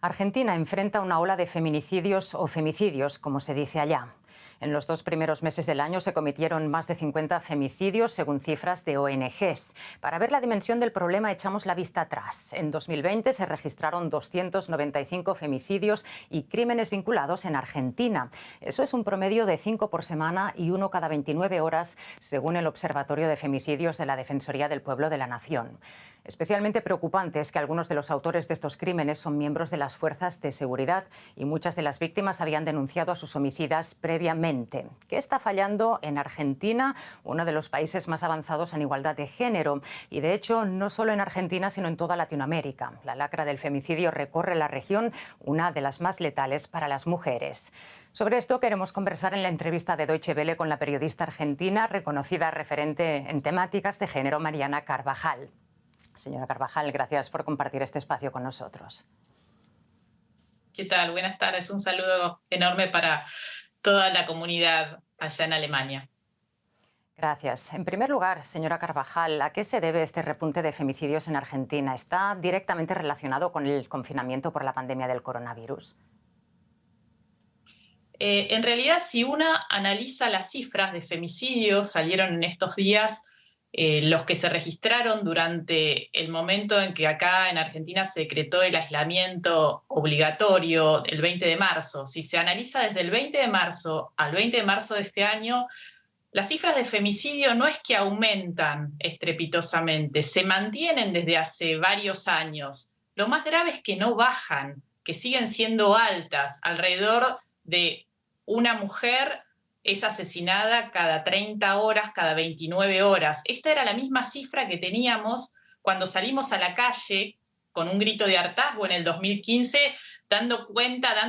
Argentina enfrenta una ola de feminicidios o femicidios, como se dice allá. En los 2 primeros meses del año se cometieron más de 50 femicidios, según cifras de ONGs. Para ver la dimensión del problema, echamos la vista atrás. En 2020 se registraron 295 femicidios y crímenes vinculados en Argentina. Eso es un promedio de 5 por semana y 1 cada 29 horas, según el Observatorio de Femicidios de la Defensoría del Pueblo de la Nación. Especialmente preocupante es que algunos de los autores de estos crímenes son miembros de las fuerzas de seguridad y muchas de las víctimas habían denunciado a sus homicidas previamente. ¿Qué está fallando en Argentina, uno de los países más avanzados en igualdad de género? Y de hecho, no solo en Argentina, sino en toda Latinoamérica. La lacra del femicidio recorre la región, una de las más letales para las mujeres. Sobre esto queremos conversar en la entrevista de Deutsche Welle con la periodista argentina, reconocida referente en temáticas de género, Mariana Carvajal. Señora Carvajal, gracias por compartir este espacio con nosotros. ¿Qué tal? Buenas tardes. Un saludo enorme para toda la comunidad allá en Alemania. Gracias. En primer lugar, señora Carvajal, ¿a qué se debe este repunte de femicidios en Argentina? ¿Está directamente relacionado con el confinamiento por la pandemia del coronavirus? En realidad, si uno analiza las cifras de femicidios, salieron en estos días los que se registraron durante el momento en que acá en Argentina se decretó el aislamiento obligatorio el 20 de marzo. Si se analiza desde el 20 de marzo al 20 de marzo de este año, las cifras de femicidio no es que aumentan estrepitosamente, se mantienen desde hace varios años. Lo más grave es que no bajan, que siguen siendo altas. Alrededor de una mujer es asesinada cada 30 horas, cada 29 horas. Esta era la misma cifra que teníamos cuando salimos a la calle con un grito de hartazgo en el 2015, dando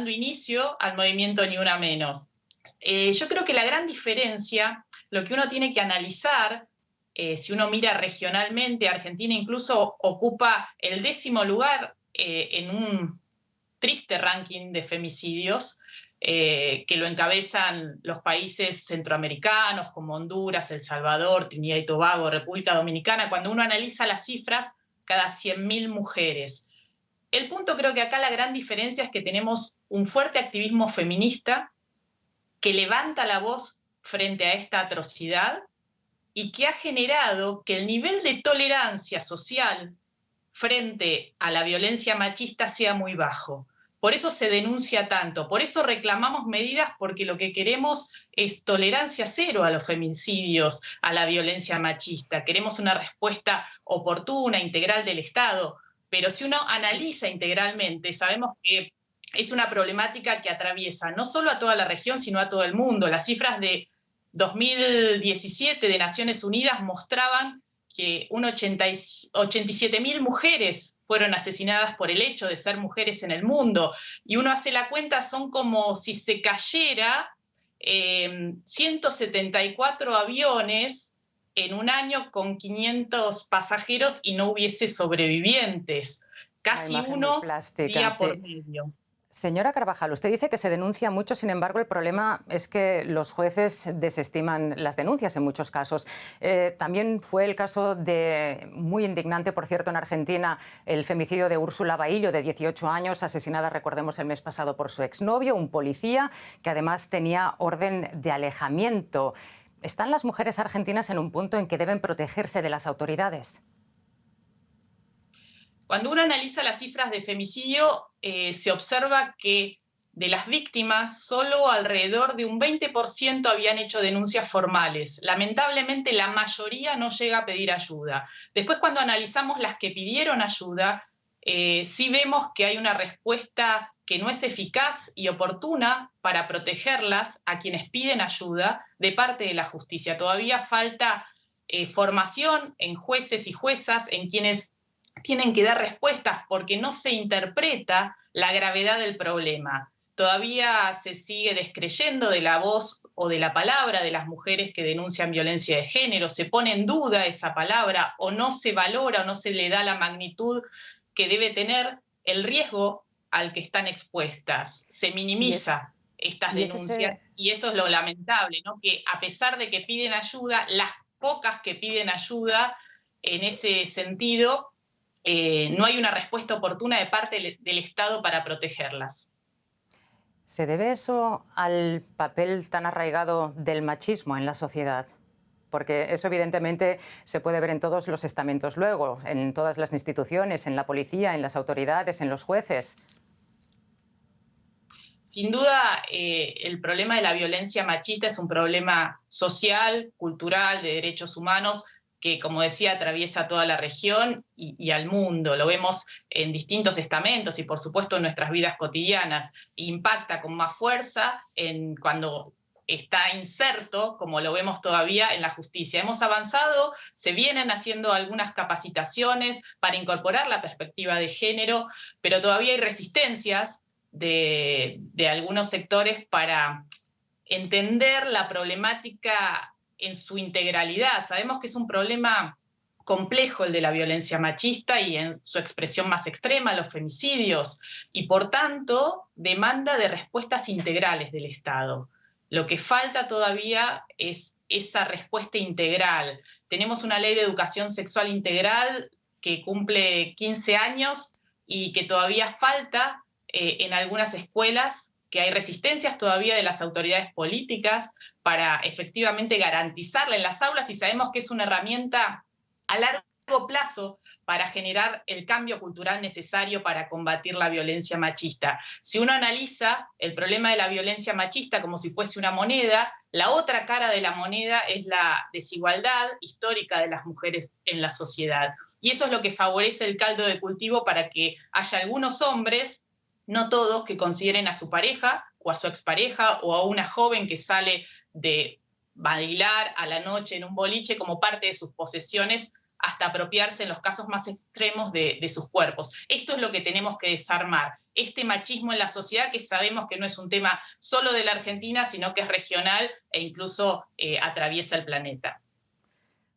inicio al movimiento Ni Una Menos. Yo creo que la gran diferencia, lo que uno tiene que analizar, si uno mira regionalmente, Argentina incluso ocupa el 10º lugar en un triste ranking de femicidios, que lo encabezan los países centroamericanos como Honduras, El Salvador, Trinidad y Tobago, República Dominicana. Cuando uno analiza las cifras, cada 100.000 mujeres. El punto, creo que acá la gran diferencia es que tenemos un fuerte activismo feminista que levanta la voz frente a esta atrocidad y que ha generado que el nivel de tolerancia social frente a la violencia machista sea muy bajo. Por eso se denuncia tanto, por eso reclamamos medidas, porque lo que queremos es tolerancia cero a los femicidios, a la violencia machista. Queremos una respuesta oportuna, integral del Estado, pero si uno analiza integralmente, sabemos que es una problemática que atraviesa no solo a toda la región, sino a todo el mundo. Las cifras de 2017 de Naciones Unidas mostraban que 87.000 mujeres fueron asesinadas por el hecho de ser mujeres en el mundo. Y uno hace la cuenta, son como si se cayera 174 aviones en un año con 500 pasajeros y no hubiese sobrevivientes. Casi uno día por medio. Señora Carvajal, usted dice que se denuncia mucho, sin embargo, el problema es que los jueces desestiman las denuncias en muchos casos. También fue el caso muy indignante, por cierto, en Argentina, el femicidio de Úrsula Baillo, de 18 años, asesinada, recordemos, el mes pasado por su exnovio, un policía que además tenía orden de alejamiento. ¿Están las mujeres argentinas en un punto en que deben protegerse de las autoridades? Cuando uno analiza las cifras de femicidio, se observa que de las víctimas, solo alrededor de un 20% habían hecho denuncias formales. Lamentablemente, la mayoría no llega a pedir ayuda. Después, cuando analizamos las que pidieron ayuda, sí vemos que hay una respuesta que no es eficaz y oportuna para protegerlas a quienes piden ayuda de parte de la justicia. Todavía falta formación en jueces y juezas, en quienes tienen que dar respuestas, porque no se interpreta la gravedad del problema. Todavía se sigue descreyendo de la voz o de la palabra de las mujeres que denuncian violencia de género, se pone en duda esa palabra, o no se valora o no se le da la magnitud que debe tener el riesgo al que están expuestas. Se minimiza estas denuncias y eso es lo lamentable, ¿no? Que a pesar de que piden ayuda, las pocas que piden ayuda en ese sentido, no hay una respuesta oportuna de parte del Estado para protegerlas. ¿Se debe eso al papel tan arraigado del machismo en la sociedad? Porque eso evidentemente se puede ver en todos los estamentos luego, en todas las instituciones, en la policía, en las autoridades, en los jueces. Sin duda, el problema de la violencia machista es un problema social, cultural, de derechos humanos, que, como decía, atraviesa toda la región y al mundo. Lo vemos en distintos estamentos y, por supuesto, en nuestras vidas cotidianas. Impacta con más fuerza cuando está inserto, como lo vemos todavía, en la justicia. Hemos avanzado, se vienen haciendo algunas capacitaciones para incorporar la perspectiva de género, pero todavía hay resistencias de algunos sectores para entender la problemática en su integralidad. Sabemos que es un problema complejo el de la violencia machista y en su expresión más extrema, los femicidios, y por tanto demanda de respuestas integrales del Estado. Lo que falta todavía es esa respuesta integral. Tenemos una ley de educación sexual integral que cumple 15 años y que todavía falta en algunas escuelas, que hay resistencias todavía de las autoridades políticas para efectivamente garantizarla en las aulas, y sabemos que es una herramienta a largo plazo para generar el cambio cultural necesario para combatir la violencia machista. Si uno analiza el problema de la violencia machista como si fuese una moneda, la otra cara de la moneda es la desigualdad histórica de las mujeres en la sociedad. Y eso es lo que favorece el caldo de cultivo para que haya algunos hombres, no todos, que consideren a su pareja o a su expareja o a una joven que sale de bailar a la noche en un boliche como parte de sus posesiones, hasta apropiarse en los casos más extremos de sus cuerpos. Esto es lo que tenemos que desarmar, este machismo en la sociedad, que sabemos que no es un tema solo de la Argentina, sino que es regional e incluso atraviesa el planeta.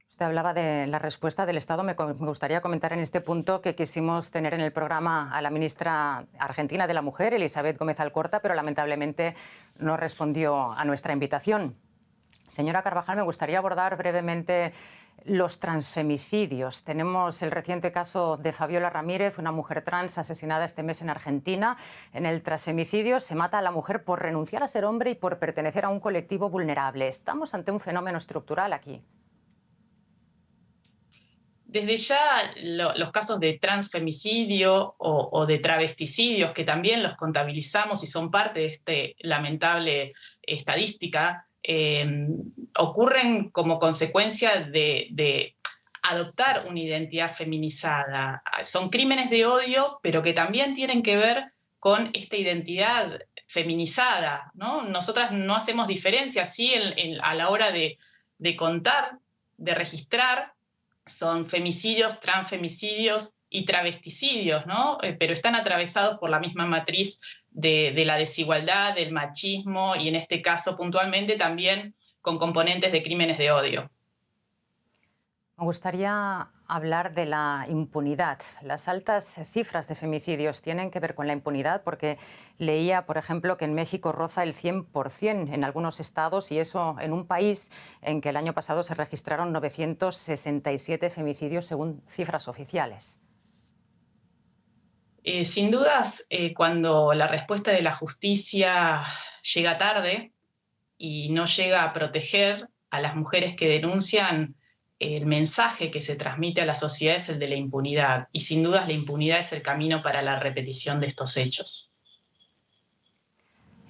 Usted hablaba de la respuesta del Estado. Me gustaría comentar en este punto que quisimos tener en el programa a la ministra argentina de la Mujer, Elizabeth Gómez Alcorta, pero lamentablemente no respondió a nuestra invitación. Señora Carvajal, me gustaría abordar brevemente los transfemicidios. Tenemos el reciente caso de Fabiola Ramírez, una mujer trans asesinada este mes en Argentina. En el transfemicidio se mata a la mujer por renunciar a ser hombre y por pertenecer a un colectivo vulnerable. ¿Estamos ante un fenómeno estructural aquí? Desde ya los casos de transfemicidio o de travesticidios, que también los contabilizamos y son parte de esta lamentable estadística, ocurren como consecuencia de adoptar una identidad feminizada. Son crímenes de odio, pero que también tienen que ver con esta identidad feminizada, ¿no? Nosotras no hacemos diferencia, sí, a la hora de contar, de registrar. Son femicidios, transfemicidios y travesticidios, ¿no? Pero están atravesados por la misma matriz de la desigualdad, del machismo y en este caso puntualmente también con componentes de crímenes de odio. Me gustaría hablar de la impunidad. Las altas cifras de femicidios tienen que ver con la impunidad, porque leía, por ejemplo, que en México roza el 100% en algunos estados, y eso en un país en que el año pasado se registraron 967 femicidios según cifras oficiales. Sin dudas, cuando la respuesta de la justicia llega tarde y no llega a proteger a las mujeres que denuncian, el mensaje que se transmite a la sociedad es el de la impunidad, y sin dudas la impunidad es el camino para la repetición de estos hechos.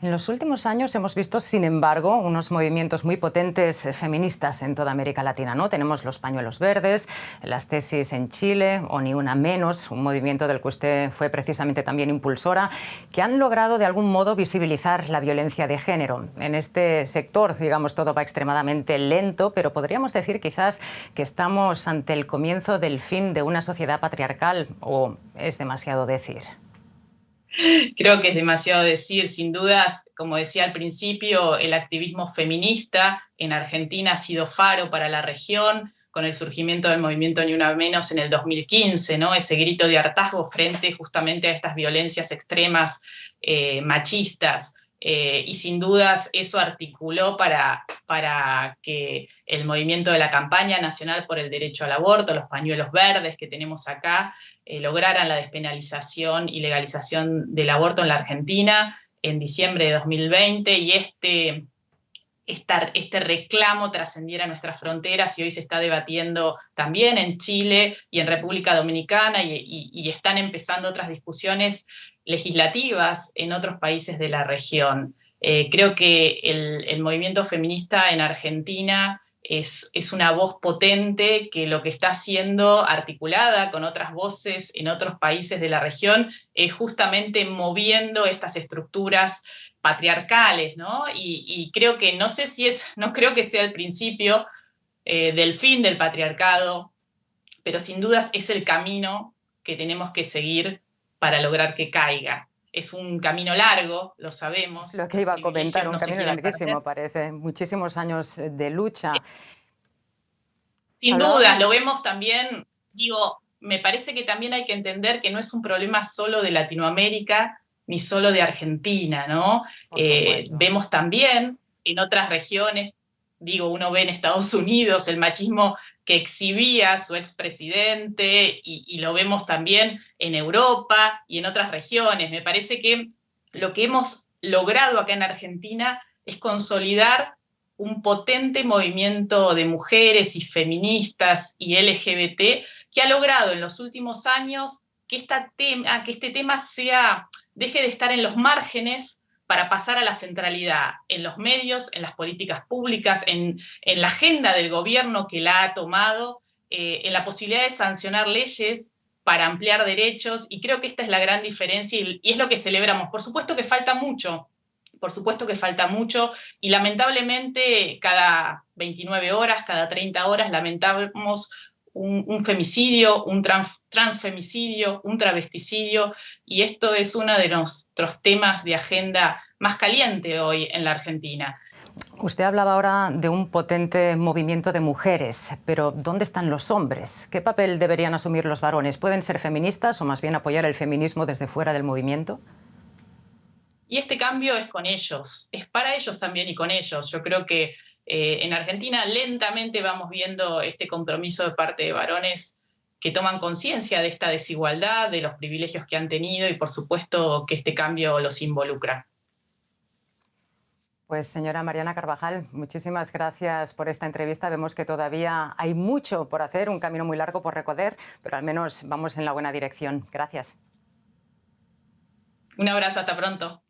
En los últimos años hemos visto, sin embargo, unos movimientos muy potentes feministas en toda América Latina, ¿no? Tenemos los pañuelos verdes, las tesis en Chile, o Ni Una Menos, un movimiento del que usted fue precisamente también impulsora, que han logrado de algún modo visibilizar la violencia de género. En este sector, digamos, todo va extremadamente lento, pero podríamos decir quizás que estamos ante el comienzo del fin de una sociedad patriarcal, ¿o es demasiado decir? Creo que es demasiado decir. Sin dudas, como decía al principio, el activismo feminista en Argentina ha sido faro para la región, con el surgimiento del movimiento Ni Una Menos en el 2015, ¿no? Ese grito de hartazgo frente justamente a estas violencias extremas machistas. Y sin dudas eso articuló para que el movimiento de la campaña nacional por el derecho al aborto, los pañuelos verdes que tenemos acá, lograran la despenalización y legalización del aborto en la Argentina en diciembre de 2020, y este reclamo trascendiera nuestras fronteras, y hoy se está debatiendo también en Chile y en República Dominicana, y están empezando otras discusiones legislativas en otros países de la región. Creo que el movimiento feminista en Argentina es una voz potente que lo que está haciendo, articulada con otras voces en otros países de la región, es justamente moviendo estas estructuras patriarcales, ¿no? Y creo que, no creo que sea el principio del fin del patriarcado, pero sin dudas es el camino que tenemos que seguir para lograr que caiga. Es un camino largo, lo sabemos. Es lo que iba a comentar, un camino larguísimo, parece. Muchísimos años de lucha. Sin duda, lo vemos también, me parece que también hay que entender que no es un problema solo de Latinoamérica ni solo de Argentina, ¿no? Vemos también en otras regiones, uno ve en Estados Unidos el machismo que exhibía su expresidente, y lo vemos también en Europa y en otras regiones. Me parece que lo que hemos logrado acá en Argentina es consolidar un potente movimiento de mujeres y feministas y LGBT que ha logrado en los últimos años que este tema deje de estar en los márgenes para pasar a la centralidad en los medios, en las políticas públicas, en la agenda del gobierno que la ha tomado, en la posibilidad de sancionar leyes para ampliar derechos, y creo que esta es la gran diferencia y es lo que celebramos. Por supuesto que falta mucho, y lamentablemente cada 29 horas, cada 30 horas lamentamos un femicidio, un transfemicidio, un travesticidio, y esto es uno de nuestros temas de agenda más caliente hoy en la Argentina. Usted hablaba ahora de un potente movimiento de mujeres, pero ¿dónde están los hombres? ¿Qué papel deberían asumir los varones? ¿Pueden ser feministas o más bien apoyar el feminismo desde fuera del movimiento? Y este cambio es con ellos, es para ellos también y con ellos. Yo creo que en Argentina lentamente vamos viendo este compromiso de parte de varones que toman conciencia de esta desigualdad, de los privilegios que han tenido, y por supuesto que este cambio los involucra. Pues señora Mariana Carvajal, muchísimas gracias por esta entrevista. Vemos que todavía hay mucho por hacer, un camino muy largo por recorrer, pero al menos vamos en la buena dirección. Gracias. Un abrazo, hasta pronto.